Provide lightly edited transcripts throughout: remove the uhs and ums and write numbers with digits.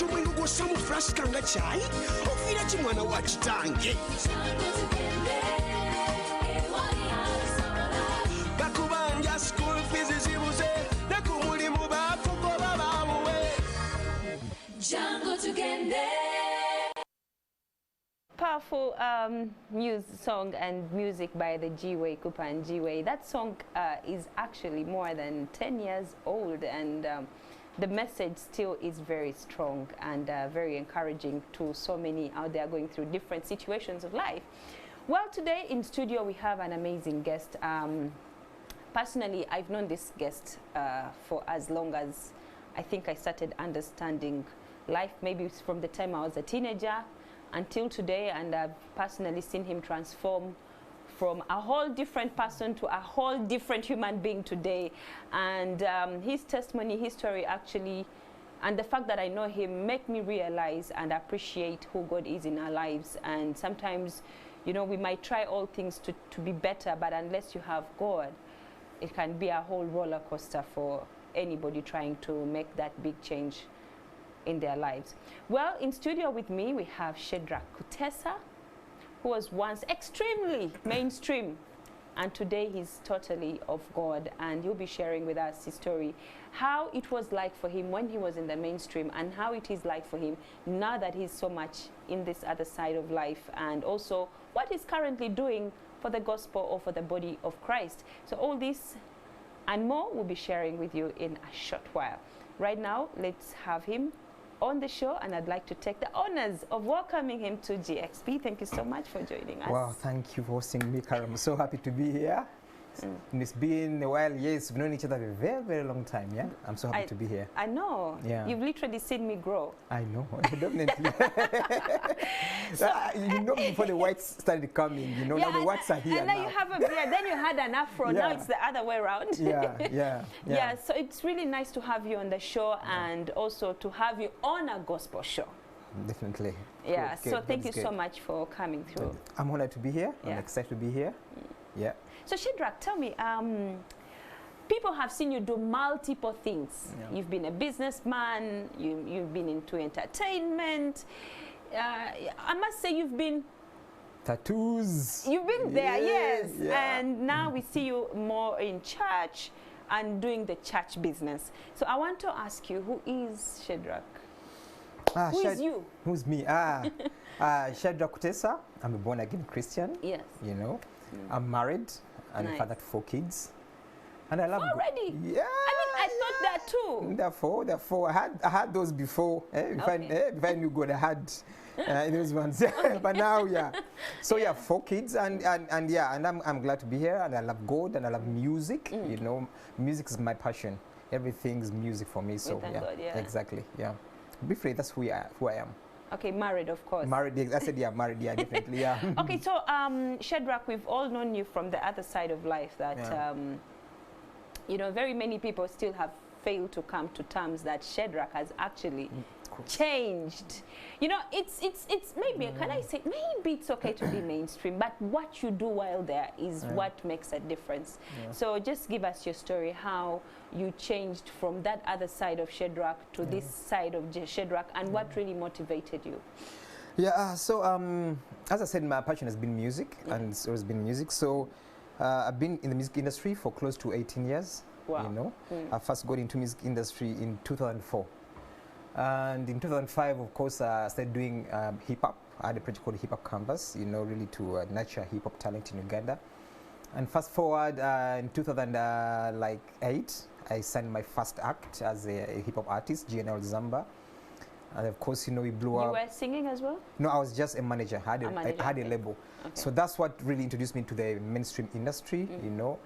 kyomwengogosa mu flashika nga kyayi ofiira ki mwana wa kitange bakubanja school fees zibuze ne ku mulimu bakugoba babuwe jango tugende. Powerful song and music by the G-Way, Kupa and G-Way. That song is actually more than 10 years old, and the message still is very strong and very encouraging to so many out there going through different situations of life. Well, today in studio we have an amazing guest. Personally, I've known this guest for as long as I think I started understanding life, maybe from the time I was a teenager until today, and I've personally seen him transform from a whole different person to a whole different human being today. And his testimony, his story actually, and the fact that I know him make me realize and appreciate who God is in our lives. And sometimes, you know, we might try all things to be better, but unless you have God, it can be a whole roller coaster for anybody trying to make that big change in their lives. Well, in studio with me we have Shadrack Kutesa, who was once extremely mainstream, and today he's totally of God, and he'll be sharing with us his story, how it was like for him when he was in the mainstream and how it is like for him now that he's so much in this other side of life, and also what he's currently doing for the gospel or for the body of Christ. So all this and more we'll be sharing with you in a short while. Right now, let's have him on the show, and I'd like to take the honors of welcoming him to GXP. Thank you so much for joining us. Wow, thank you for hosting me, Karen. I'm so happy to be here. It's been a while. Yes, we've known each other a very, very long time. Yeah, I'm so happy to be here. I know. Yeah. You've literally seen me grow. I know, definitely. So, you know, before the whites started coming, you know, now the whites are here. And now you have a beard. Then you had an afro. Yeah. Now it's the other way around. Yeah. So it's really nice to have you on the show, and also to have you on a gospel show. Definitely. Yeah. Good. So thank you so much for coming through. I'm honored to be here. I'm excited to be here. Yeah. So Shadrack, tell me, people have seen you do multiple things. Yeah. You've been a businessman, you've been into entertainment. I must say you've been... Tattoos. You've been there, yes. Yeah. And now we see you more in church and doing the church business. So I want to ask you, who is Shadrack? Who is you? Who's me? Shadrack Kutesa. I'm a born-again Christian. Yes. You know. I'm married and a father to 4 kids, and I love already. Yeah, I mean, I thought that too. Therefore, I had those before. If I knew God, I had those ones. But now, yeah. So yeah, 4 kids, and I'm glad to be here, and I love God, and I love music. You know, music is my passion. Everything's music for me. So yeah, God, exactly. Yeah, briefly, that's who I am. Okay, married, of course. Married, I said, yeah, married, yeah, definitely, yeah. Okay, so, Shadrack, we've all known you from the other side of life that, you know, very many people still have failed to come to terms that Shadrack has actually changed. You know, it's maybe, can I say, maybe it's okay to be mainstream, but what you do while there is what makes a difference. So just give us your story, how you changed from that other side of Shadrack to this side of Shadrack, and what really motivated you. Yeah, so as I said, my passion has been music, and it's always been music. So I've been in the music industry for close to 18 years. Wow. You know, I first got into music industry in 2004. And in 2005, of course, I started doing hip-hop. I had a project called Hip Hop Canvas, you know, really to nurture hip-hop talent in Uganda. And fast forward, in 2008, I signed my first act as a hip-hop artist, GNL Zamba. And of course, you know, we blew up. You were singing as well? No, I was just a manager. I had a label. Okay. So that's what really introduced me to the mainstream industry, you know.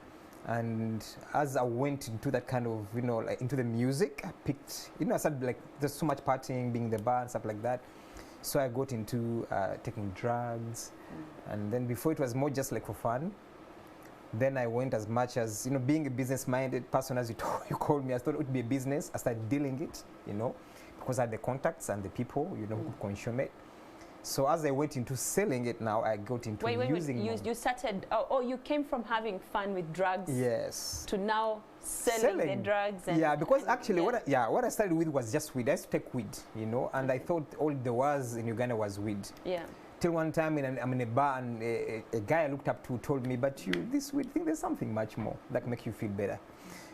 And as I went into that kind of, you know, like into the music, I picked, you know, I started like, there's so much partying, being in the bar and stuff like that. So I got into taking drugs. And then before it was more just like for fun. Then I went as much as, you know, being a business-minded person, as you called me, I thought it would be a business. I started dealing it, you know, because I had the contacts and the people, you know, who could consume it. So as I went into selling it now, I got into using it. You started, you came from having fun with drugs yes. to now selling the drugs. And, yeah, because actually what I started with was just weed. I used to take weed, you know, and I thought all there was in Uganda was weed. Yeah. Till one time I'm in a bar and a guy I looked up to told me, but this weed thing, there's something much more that make you feel better.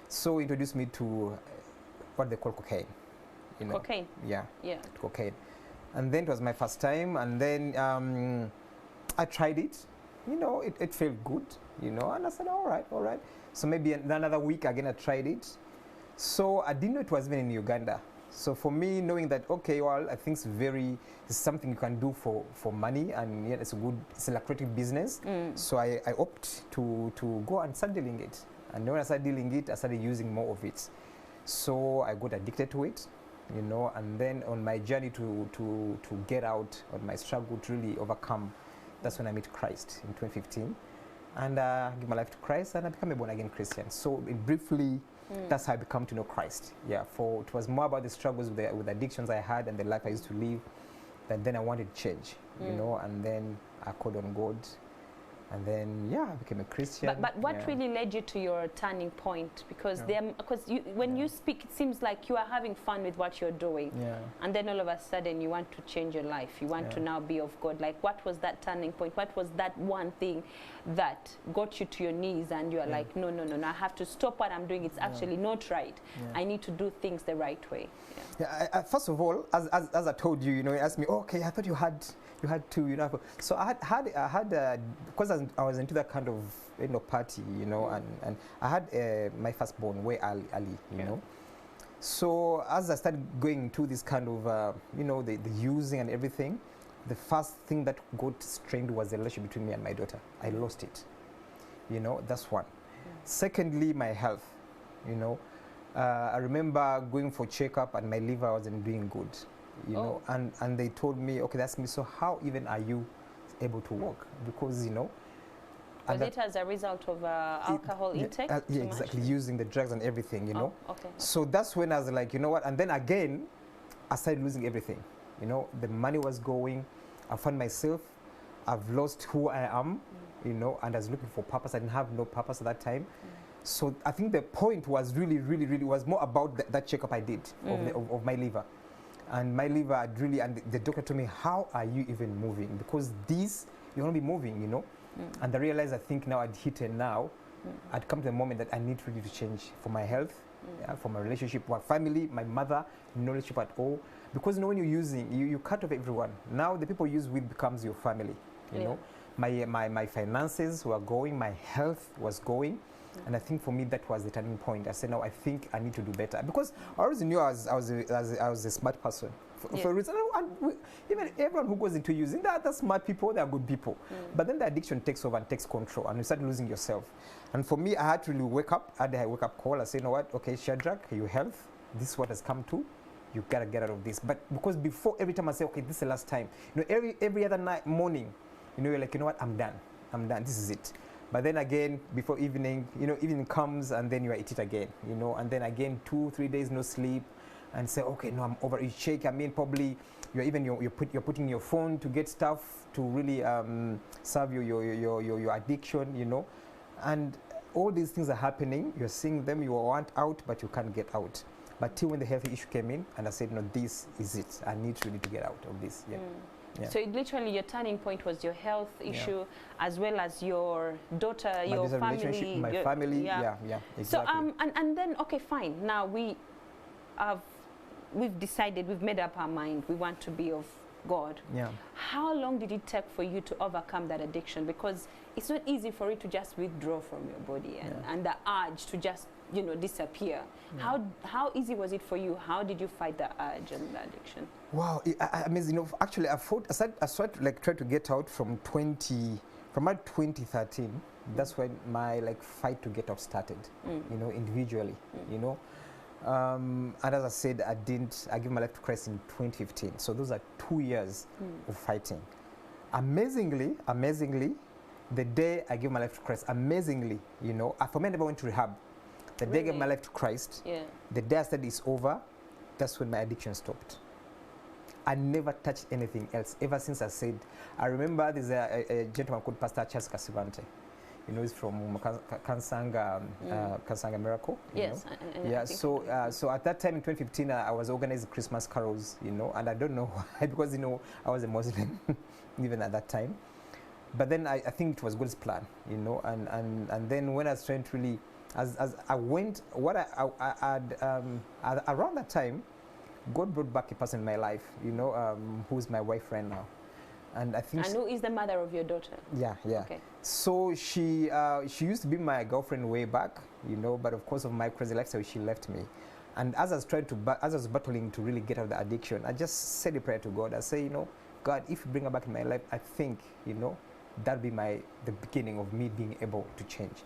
So he introduced me to what they call cocaine. You know? Cocaine? Yeah. Yeah. Cocaine. And then it was my first time, and then I tried it. You know, it felt good, you know, and I said, all right. So maybe another week again I tried it. So I didn't know it was even in Uganda. So for me, knowing that, okay, well, I think it's something you can do for money, and yet it's a lucrative business. So I opt to go and start dealing it. And when I started dealing it, I started using more of it. So I got addicted to it, you know, and then on my journey to get out, on my struggle to really overcome, that's when I met Christ in 2015. And give my life to Christ, and I became a born-again Christian. So briefly, that's how I became to know Christ. Yeah, it was more about the struggles with addictions I had and the life I used to live, that then I wanted to change, you know, and then I called on God. And then, yeah, I became a Christian. But what really led you to your turning point? Because when you speak, it seems like you are having fun with what you're doing. Yeah. And then all of a sudden, you want to change your life. You want to now be of God. Like, what was that turning point? What was that one thing that got you to your knees and you are like, no, I have to stop what I'm doing. It's actually not right. I need to do things the right way. First of all, as I told you, you know, you asked me, okay, I thought you had to, you know. So I had because I was into that kind of, you know, party, you know, and I had my firstborn way Ali, you know. So as I started going into this kind of, you know, the using and everything, the first thing that got strained was the relationship between me and my daughter. I lost it, you know. That's one. Secondly, my health, you know. I remember going for checkup and my liver wasn't doing good, you know, and they told me, okay, that's me. So how even are you able to walk? Because, you know, was it as a result of alcohol intake? Yeah, exactly, using the drugs and everything, you know. Okay. So that's when I was like, you know what? And then again, I started losing everything. You know, the money was going. I found myself. I've lost who I am, you know, and I was looking for purpose. I didn't have no purpose at that time. So I think the point was really was more about that checkup I did of my liver. And my liver had really, and the doctor told me, how are you even moving? Because you're going to be moving, you know. And I realized, I think now I'd hit it now. I'd come to the moment that I need really to change for my health, for my relationship, my family, my mother, no relationship at all. Because, you know, when you're using, you cut off everyone. Now the people you use with becomes your family, you know. My finances were going, my health was going. And I think for me that was the turning point. I said, no, I think I need to do better, because I always knew I was a smart person. For a reason, and even everyone who goes into using, they're smart people, they're good people. But then the addiction takes over and takes control, and you start losing yourself. And for me, I had to really wake up. I had a wake-up call. I said, you know what? Okay, Shadrack, your health, this is what has come to. You gotta get out of this. But because before, every time I say, okay, this is the last time. You know, every other morning, you know, you're like, you know what? I'm done. This is it. But then again, before evening, you know, evening comes and then you eat it again, you know, and then again 2-3 days no sleep, and say, okay, no, I'm over. You shake. I mean, probably you're putting your phone to get stuff to really serve your addiction, you know, and all these things are happening. You're seeing them. You want out, but you can't get out. But till when the health issue came in, and I said, no, this is it. I need really to get out of this. Yeah. So literally your turning point was your health issue, as well as your daughter, your family. My family, exactly. So and then, okay, fine. Now we've decided, we've made up our mind, we want to be of God. Yeah. How long did it take for you to overcome that addiction? Because it's not easy for it to just withdraw from your body and the urge to just, you know, disappear. How easy was it for you? How did you fight the urge and the addiction? Wow, I mean, you know, actually, I started like trying to get out from 2013. That's when my fight to get out started. You know, individually. You know, and as I said, I gave my life to Christ in 2015. So those are 2 years of fighting. Amazingly, the day I gave my life to Christ, amazingly, you know, for me, I never went to rehab. The day I gave my life to Christ, the day I said it's over, that's when my addiction stopped. I never touched anything else ever since I said. I remember there's a gentleman called Pastor Charles Kasivante. You know, he's from Kansanga, Kansanga Miracle. Yes. Yeah. So at that time in 2015, I was organizing Christmas carols. You know, and I don't know why, because you know I was a Muslim even at that time. But then I think it was God's plan. You know, and then when I was trying to really, as I went, what I had around that time, God brought back a person in my life. You know, who's my wife right now. And I think. And who is the mother of your daughter? Yeah. Okay. So she used to be my girlfriend way back, you know, but of course of my crazy lifestyle, she left me. And as I was as I was battling to really get out of the addiction, I just said a prayer to God. I say, you know, God, if you bring her back in my life, I think, you know, that'll be the beginning of me being able to change.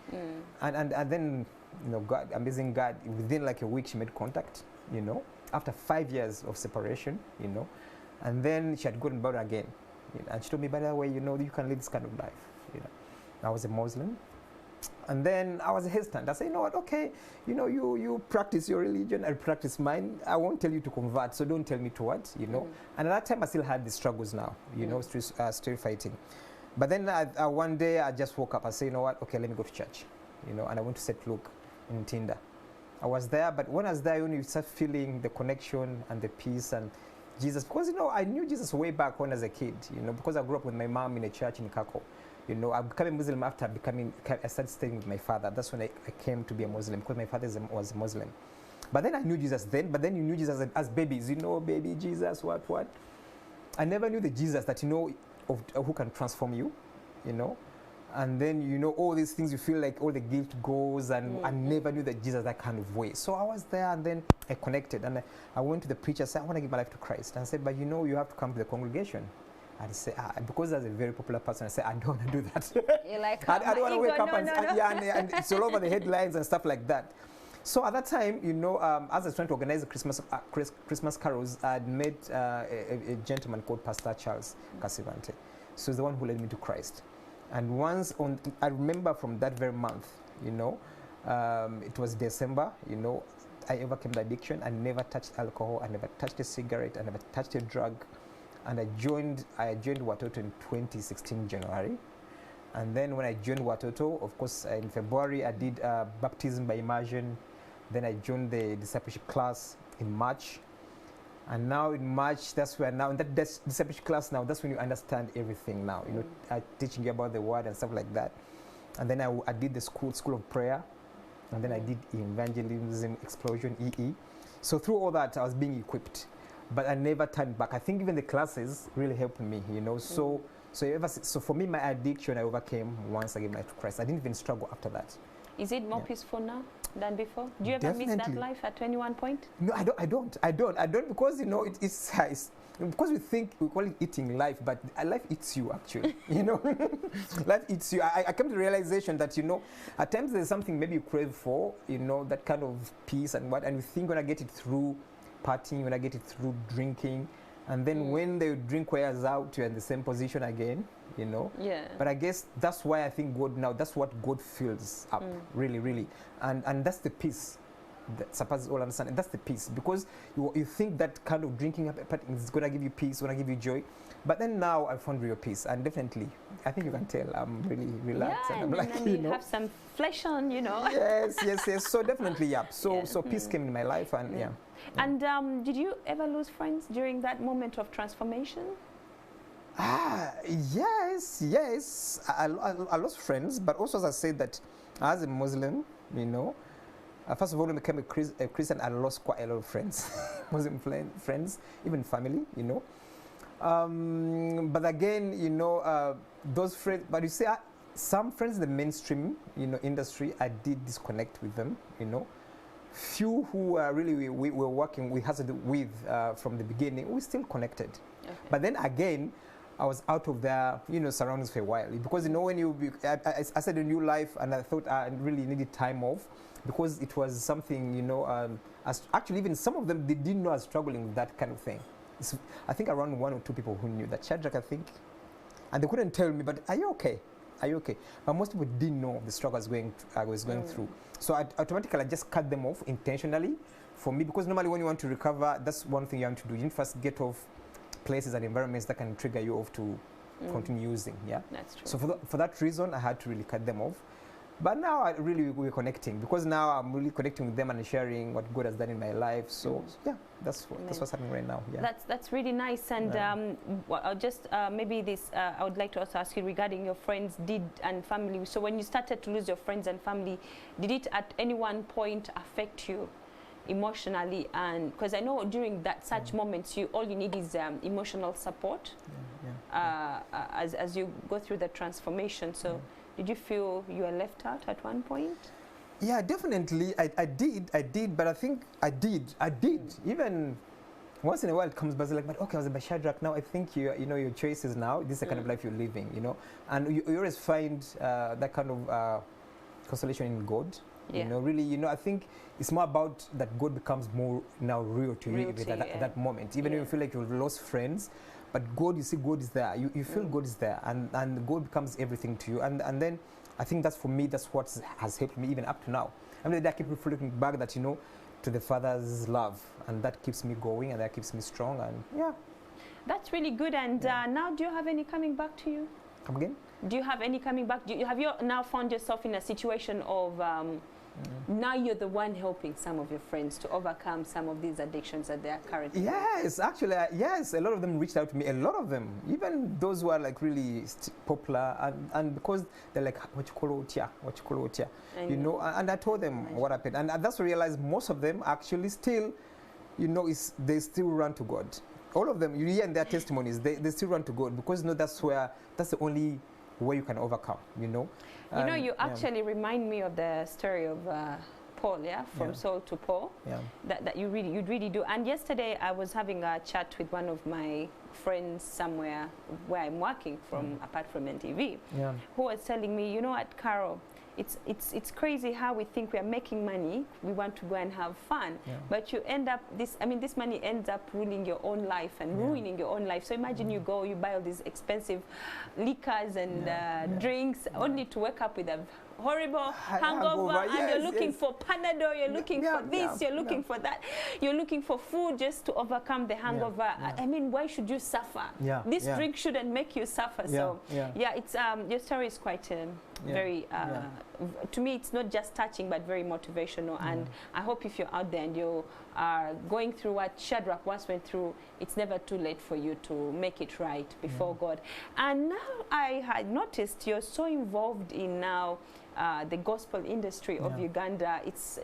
And then, you know, God, amazing God, within like a week, she made contact, you know, after 5 years of separation, you know, and then she had gotten about again. And she told me, by the way, you know, you can live this kind of life. You know, I was a Muslim, and then I was hesitant. I said, you know what? Okay, you know, you practice your religion, I practice mine. I won't tell you to convert, so don't tell me to what, you know. And at that time, I still had the struggles now, you know, still fighting. But then one day, I just woke up. I said, you know what? Okay, let me go to church, you know. And I went to St. Luke in Tinder. I was there, but when I was there, when you start feeling the connection and the peace and Jesus, because, you know, I knew Jesus way back when I was a kid, you know, because I grew up with my mom in a church in Kako. You know, I became a Muslim after I started staying with my father. That's when I came to be a Muslim, because my father was a Muslim. But then I knew Jesus then, but then you knew Jesus as babies, you know, baby Jesus, what. I never knew the Jesus that, you know, who can transform you, you know. And then, you know, all these things, you feel like all the guilt goes, and I never knew that Jesus that kind of way. So I was there, and then I connected, and I went to the preacher, said, I want to give my life to Christ. And I said, but you know, you have to come to the congregation. And he said, because I was a very popular person, I said, I don't want to do that. You're like, I don't want to wake up and it's all over the headlines and stuff like that. So at that time, you know, as I was trying to organize the Christmas carols, I had met a gentleman called Pastor Charles Casivante. So he's the one who led me to Christ. And once I remember from that very month, you know, it was December, you know, I overcame the addiction. I never touched alcohol, I never touched a cigarette, I never touched a drug. And I joined Watoto in 2016 January. And then when I joined Watoto, of course, in February, I did baptism by immersion. Then I joined the discipleship class in March. And now in March, that's where now, in that discipleship class now, that's when you understand everything now. You know, teaching you about the word and stuff like that. And then I did the school of prayer. And then I did evangelism explosion, EE. So through all that, I was being equipped. But I never turned back. I think even the classes really helped me, you know. So for me, my addiction, I overcame once I gave my life to Christ. I didn't even struggle after that. Is it more peaceful now than before? Do you ever miss that life at 21 point? No, I don't, because, you know, it's because we think we call it eating life, but life eats you, actually. You know, life eats you. I came to the realization that, you know, at times there's something maybe you crave for, you know, that kind of peace and you think you're gonna get it through partying, when I get it through drinking, and then when the drink wears out, you're in the same position again, you know. Yeah. But I guess that's why I think God now, that's what God fills up, really, really, and that's the peace that surpasses all understanding. That's the peace, because you think that kind of drinking is gonna give you peace, gonna give you joy, but then now I found real peace, and definitely, I think you can tell I'm really relaxed, and I'm like, and you know, have some flesh on, you know. Yes. So definitely, yeah. So peace came in my life, and yeah. And did you ever lose friends during that moment of transformation? Yes. I lost friends, but also, as I said, that as a Muslim, you know, first of all, when I became a Christian, I lost quite a lot of friends, Muslim friends, even family, you know. But again, you know, those friends, but you see, some friends in the mainstream, you know, industry, I did disconnect with them, you know. Few who really we were working, we had with from the beginning, we still connected. Okay. But then again, I was out of their, you know, surroundings for a while, because, you know, when I started a new life, and I thought I really needed time off, because it was something, you know, actually even some of them, they didn't know I was struggling with that kind of thing. I think around 1 or 2 people who knew that, Shadrack, I think, and they couldn't tell me, but are you okay? Are you okay? But most people didn't know the struggle I was going through. So automatically I just cut them off intentionally for me, because normally when you want to recover, that's one thing you have to do. You need to first get off places and environments that can trigger you off to continue using. Yeah, that's true. So for that reason, I had to really cut them off. But now we're connecting, because now I'm really connecting with them and sharing what God has done in my life. So yeah, that's what's happening right now. Yeah, that's really nice. And well, I'll just maybe this I would like to also ask you regarding your friends and family. So when you started to lose your friends and family, did it at any one point affect you emotionally? And because I know during such moments, all you need is emotional support as you go through the transformation. So. Did you feel you were left out at one point? Yeah, definitely. I did, but I think I did. Even once in a while it comes back like, but okay, I was by Shadrack, now I think you know your choices now. This is the kind of life you're living, you know. And you always find that kind of consolation in God. You know, really, you know, I think it's more about that God becomes more now real to you at that moment. Even if you feel like you've lost friends, but God, you see, God is there. You feel God is there, and God becomes everything to you. And then I think that's, for me, that's what has helped me even up to now. I mean, that keep looking back that, you know, to the Father's love, and that keeps me going, and that keeps me strong, and yeah. That's really good. And now, do you have any coming back to you? Come again? Do you have any coming back? Have you now found yourself in a situation of now you're the one helping some of your friends to overcome some of these addictions that they are currently? Yes, actually, yes. A lot of them reached out to me. A lot of them, even those who are like really popular, and because they're like, what you call it here, you know. And I told them what happened, and that's to realize most of them actually still, you know, they still run to God. All of them, you hear in their testimonies, they still run to God, because you know that's the only way you can overcome, you know. You know, you actually remind me of the story of Paul, from Saul to Paul. That you really do. And yesterday I was having a chat with one of my friends somewhere where I'm working from, apart from NTV, who was telling me, you know what, Carol, it's crazy how we think we are making money, we want to go and have fun, but you end up this money ends up ruling your own life and ruining your own life. So imagine you buy all these expensive liquors and drinks only to wake up with a horrible hangover, and you're looking for Panadol, you're looking for this, you're looking for that, you're looking for food just to overcome the hangover. I mean, why should you suffer? This drink shouldn't make you suffer. So it's your story is quite very to me, it's not just touching but very motivational. And I hope if you're out there and you are going through what Shadrack once went through, it's never too late for you to make it right before God. And now I had noticed you're so involved in now the gospel industry of Uganda. It's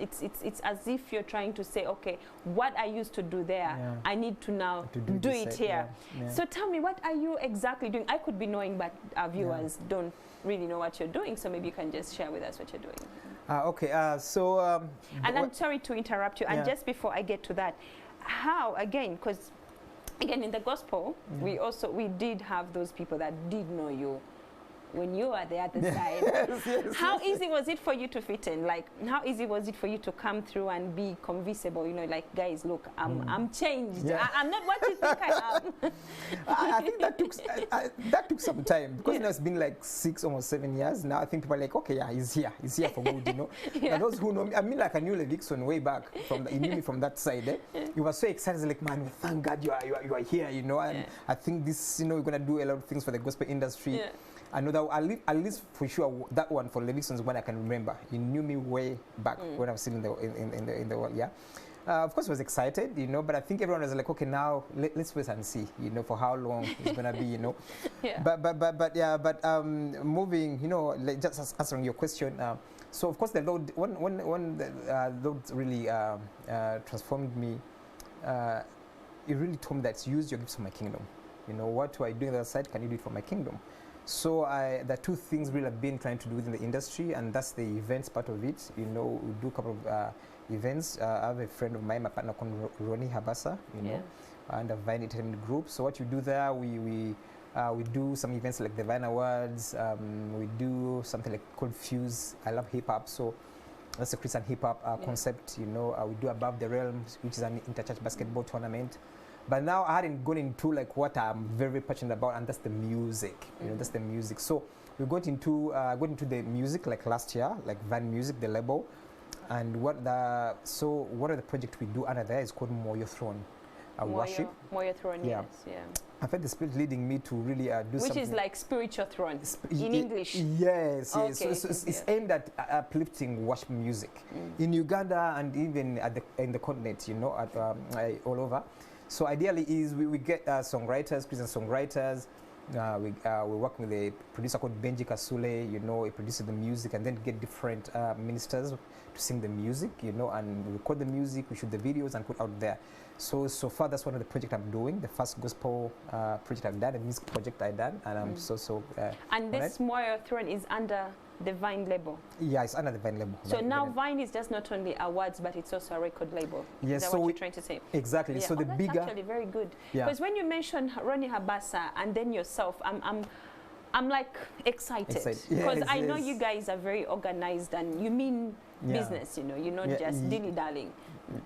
as if you're trying to say, okay, what I used to do there, I need to now do it here. So tell me, what are you exactly doing? I could be knowing, but our viewers don't really know what you're doing, so maybe you can just share with us what you're doing. And I'm sorry to interrupt you, and just before I get to that, how, again, because again in the gospel we did have those people that did know you when you are the other side. How easy was it for you to fit in? Like, how easy was it for you to come through and be convincible? You know, like, guys, look, I'm changed. I'm not what you think I am. I think that took some time, because you know, it's been like 6, almost 7 years now. I think people are like, okay, he's here for good, you know. And those who know me, I mean, like, I knew Levickson way back you knew me from that side. You were so excited, like, man, thank God you are here, you know. And I think this, you know, we're gonna do a lot of things for the gospel industry. I know that at least for sure that one for Levickson's one I can remember. He knew me way back when I was still in the world. Of course I was excited, you know, but I think everyone was like, okay, now let's wait and see, you know, for how long it's gonna be, you know. But moving, you know, like just answering your question. So of course the Lord, when the Lord really transformed me, He really told me that use your gifts for my kingdom. You know, what do I do on the other side? Can you do it for my kingdom? So the two things really I've been trying to do within the industry, and that's the events part of it. You know, we do a couple of events. I have a friend of mine, my partner called Ronnie Habasa, you know, and a Vine Entertainment Group. So what you do there, we do some events like the Vine Awards. We do something like called Fuse. I love hip hop, so that's a Christian hip hop concept. You know, we do Above the Realms, which is an interchurch basketball tournament. But now I hadn't gone into like what I'm very passionate about, and that's the music. You know, that's the music. So we got into the music like last year, like Van Music, the label, and one of the projects we do under there is called More Your Throne. worship. Moyo throne, Yeah. yes, yeah. I felt the Spirit leading me to really do something. Which is like spiritual throne in English. Yes, Okay, yes. So it's yes. aimed at uplifting worship music in Uganda and even in the continent, you know, all over. So ideally is we get songwriters, Christian songwriters. We're working with a producer called Benji Kasule, you know, he produces the music, and then get different ministers to sing the music, you know, and we record the music, we shoot the videos and put out there. So far that's one of the projects I'm doing, the first gospel project I've done, a music project I've done, and I'm and this Moyo Throne is under the Vine label? Yeah, it's under the Vine label. So now Vine is just not only awards, but it's also a record label. Yes, is that what you're trying to say? Exactly. Yeah. So the that's bigger, actually very good. Yeah. Because when you mention Ronnie Habasa and then yourself, I'm like excited because yes, I know you guys are very organized and you mean business. You know, you're not just dilly-dallying.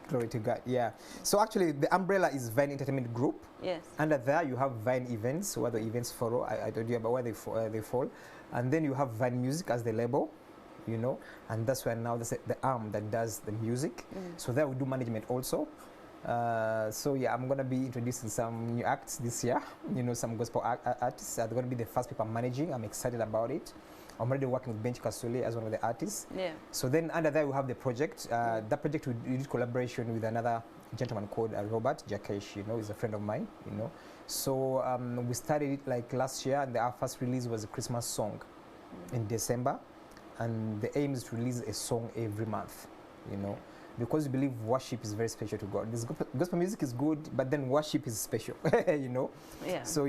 Glory to God. Yeah. So actually, the umbrella is Vine Entertainment Group. Yes. Under there, you have Vine Events, where the events follow. I told you about where they fall. And then you have Vine Music as the label, you know, and that's where now the arm that does the music. So there we do management also. So yeah, I'm going to be introducing some new acts this year, you know, some gospel artists. They're going to be the first people I'm managing. I'm excited about it. I'm already working with Benji Kasule as one of the artists. Yeah. So then under there we have the project. That project we did collaboration with another gentleman called Robert Jakesh, you know, he's a friend of mine, you know. So we started it like last year, and our first release was a Christmas song in December. And the aim is to release a song every month, you know, because we believe worship is very special to God. This gospel music is good, but then worship is special, you know. Yeah. So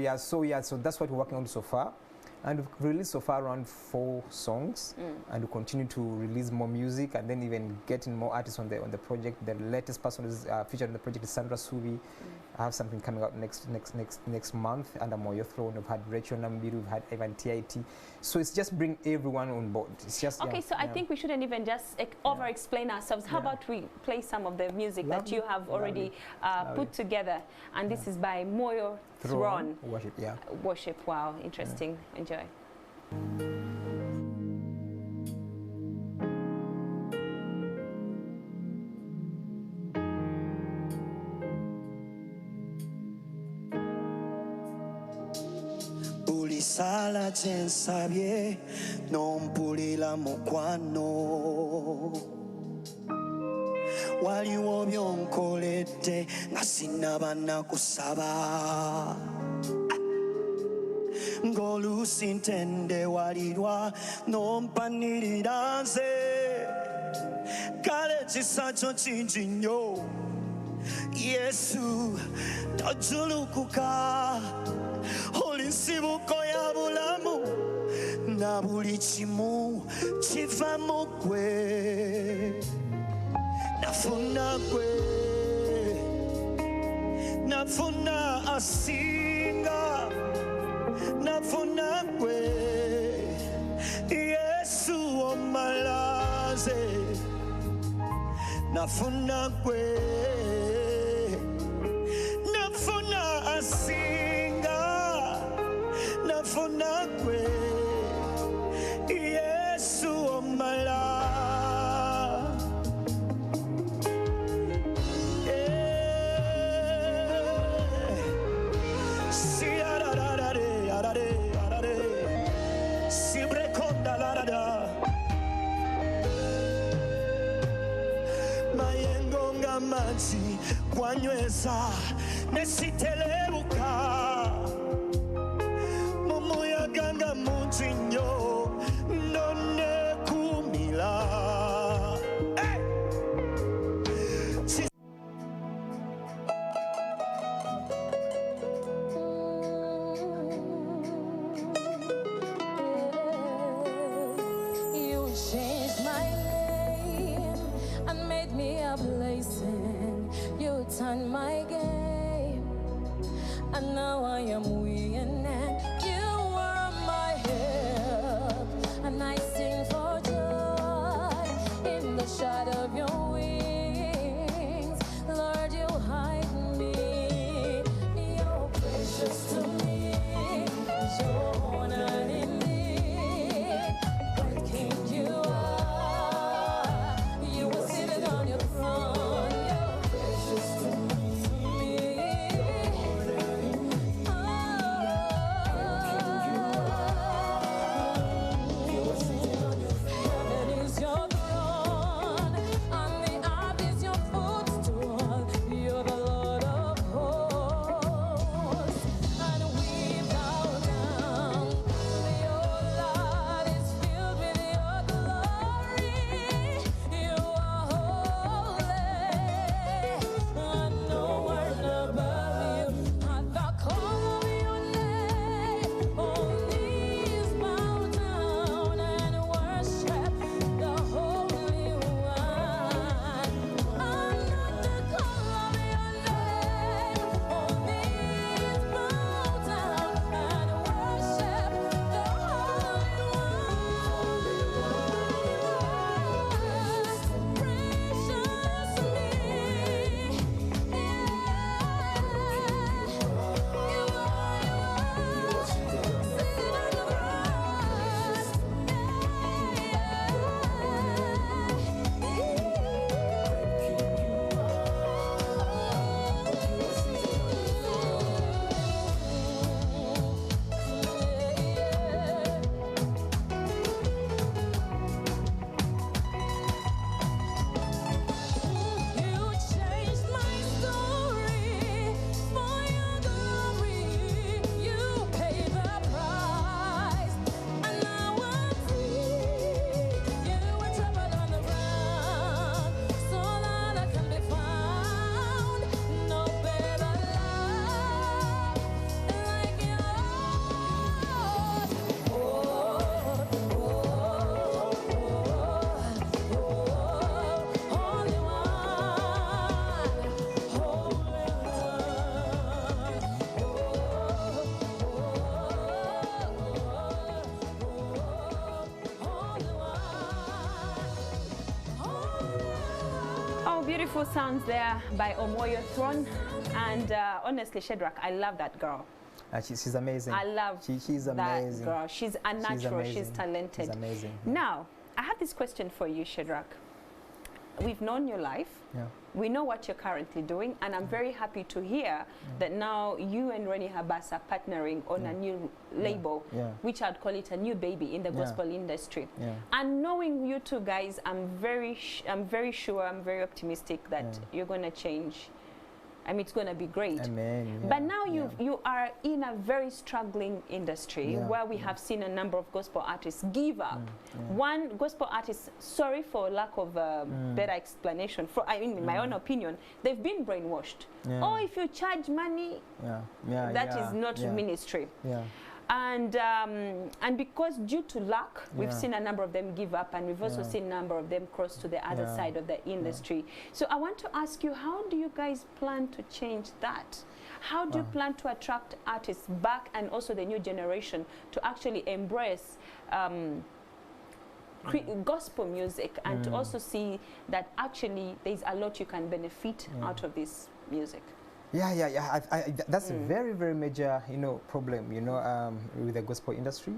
that's what we're working on so far. And we've released so far around 4 songs, and we continue to release more music, and then even getting more artists on the project. The latest person who's featured on the project is Sandra Subi. I have something coming out next month under Moyo Throne. We've had Rachel Nambiru, we've had Evan TIT. So it's just bring everyone on board. It's just okay. So I think we shouldn't even just over-explain ourselves. How about we play some of the music that you have already put together? And this is by Moyo Throne. Worship, yeah. Worship, wow, interesting. Enjoy. Ulisala jensabye nompulila mukwano waliwo byonkoledde nga sinaba nakusaba ng'oluusi ntende walirwa nompanirira nze kale ekisa kyo kingi nnyo Yesu tojulukuka oli nsibuko ya bulamu na buli kimu kiva mu ggwe nafuna ggwe nafuna asinga nafuna ggwe Yesu omalaze nafuna ggwe nafuna asinga nafuna ggwe Yesu omala maji kwanyweza nesitelebuka mumuyaga nga mungi nnyo nonnekumira You changed my name and made me a blessing. You turned my game, and now I am winning. You are my help, and I sing for joy in the shadow of your wings. Lord, you hide me. You're precious to me. You're honored in me. Great King you are. You were seated on your throne. You're precious to me. Beautiful sounds there by Omoyo Throne. And honestly, Shadrack, I love that girl. She's amazing. I love she's amazing. that girl. She's a natural. She's talented. She's amazing. Now, I have this question for you, Shadrack. We've known your life. Yeah. We know what you're currently doing, and I'm very happy to hear that now you and Ronnie Habas are partnering on a new label, which I'd call it a new baby in the gospel industry. And knowing you two guys, I'm very sure, I'm very optimistic that you're going to change. I mean, it's going to be great. Amen. But now you are in a very struggling industry where we have seen a number of gospel artists give up. One gospel artist, sorry for lack of better explanation, I mean, in my own opinion, they've been brainwashed. Oh, if you charge money, that is not ministry. And because due to luck, we've seen a number of them give up, and we've also seen a number of them cross to the other side of the industry. So I want to ask you, how do you guys plan to change that? How do you plan to attract artists back, and also the new generation, to actually embrace gospel music, and to also see that actually there's a lot you can benefit out of this music? That's a very, very major, problem, with the gospel industry.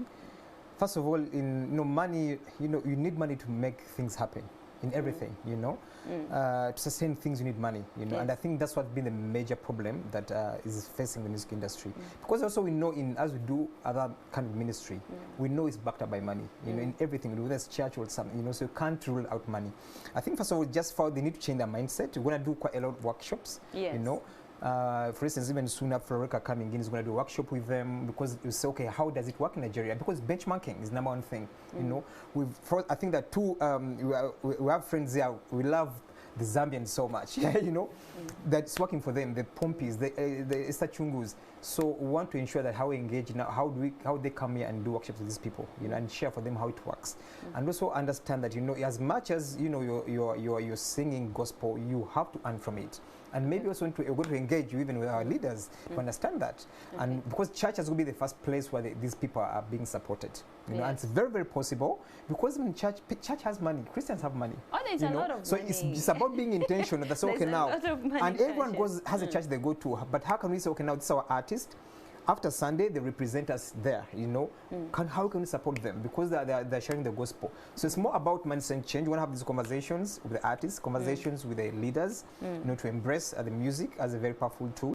First of all, money, you need money to make things happen in everything, to sustain things you need money, and I think that's what's been the major problem that is facing the music industry. Because also we know as we do other kind of ministry, we know it's backed up by money, in everything, whether it's church or something, so you can't rule out money. I think first of all, they need to change their mindset. We're going to do quite a lot of workshops, for instance, even soon after Florica coming in is going to do a workshop with them, because you say, okay, how does it work in Nigeria? Because benchmarking is number one thing. I think that we have friends there. We love the Zambians so much, that's working for them. The Pompies, the Esther Chungus. So we want to ensure that how we engage now, how they come here and do workshops with these people, and share for them how it works, and also understand that as much as you're singing gospel, you have to earn from it. And maybe also we're going to engage even with our leaders to understand that. And because church is going to be the first place where these people are being supported. And it's very, very possible, because in church has money. Christians have money. Oh, there's a lot of so money. It's about being intentional. That's okay now. And everyone has a church they go to. But how can we say, okay, now this is our artist? After Sunday, they represent us there, how can we support them? Because they're sharing the gospel. So it's more about mindset change. We want to have these conversations with the artists, conversations with the leaders, to embrace the music as a very powerful tool.